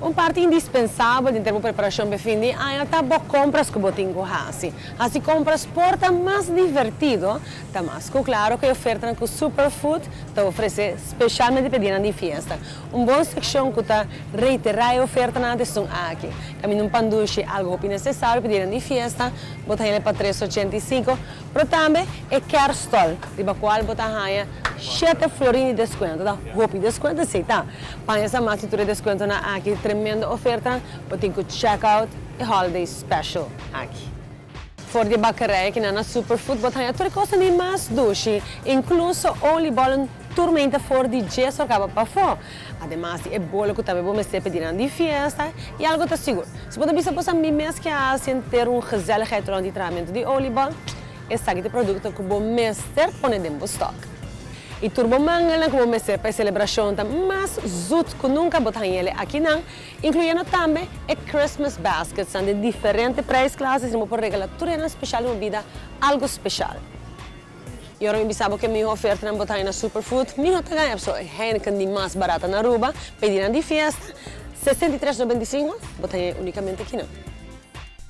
Uma parte indispensável em termos de preparação para fim de ano é boas compras que você tem que fazer. Assim, compras porta mais divertido, tá mais claro que a oferta com Superfood está oferece especialmente para dia de festa. Uma boa secção que está reiterar a oferta antes são aqui. Caminho um panduche, algo que é necessário para dia de festa, botar ele para 3,85, mas também é care stall, riba qual botar raia 7 florin de desconto, tá? Roupa de desconto, sim, tá? Para essa máquina de desconto na aqui, tremenda oferta, você tem que check out e holiday special aqui. Fora de bacareia, que na Superfood, você tem outra coisa de mais doce, incluso olibollen turmenta fora de gesso acaba para fora. Además, é bolo que também vamos ter pedir de festa e algo está seguro. Se você pensa que me mesmo que assim ter gezelligheid rond de tratamento de oliebollen, esse é o produto que você mestre põe dentro do estoque. E turbomangel que vamos ter para a celebração mais zut que nunca botar ele aqui não, incluindo também a Christmas basket, são de diferentes preços classes, e vamos regalar tudo em especial uma vida algo especial. E agora eu sabe que a minha oferta não botar na Superfood, minha outra ganha só é Heineken de mais barata na Aruba, pedir de festa, 63,95, botar unicamente aqui não.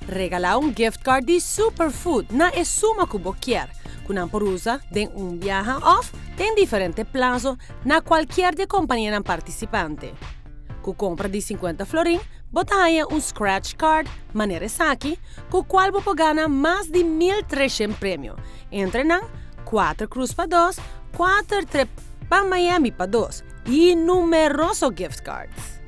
Regalar um gift card de Superfood na é suma que você quer. Kuna por usa den un viaje off tem diferente plazo na qualquer de companhia participante. Com compra de 50 florin, botaia um scratch card, maneira aqui, com o qual você ganha mais de 1.300 prêmios. Entre não, 4 cruz para 2, 4 trip para Miami para 2 e numerosos gift cards.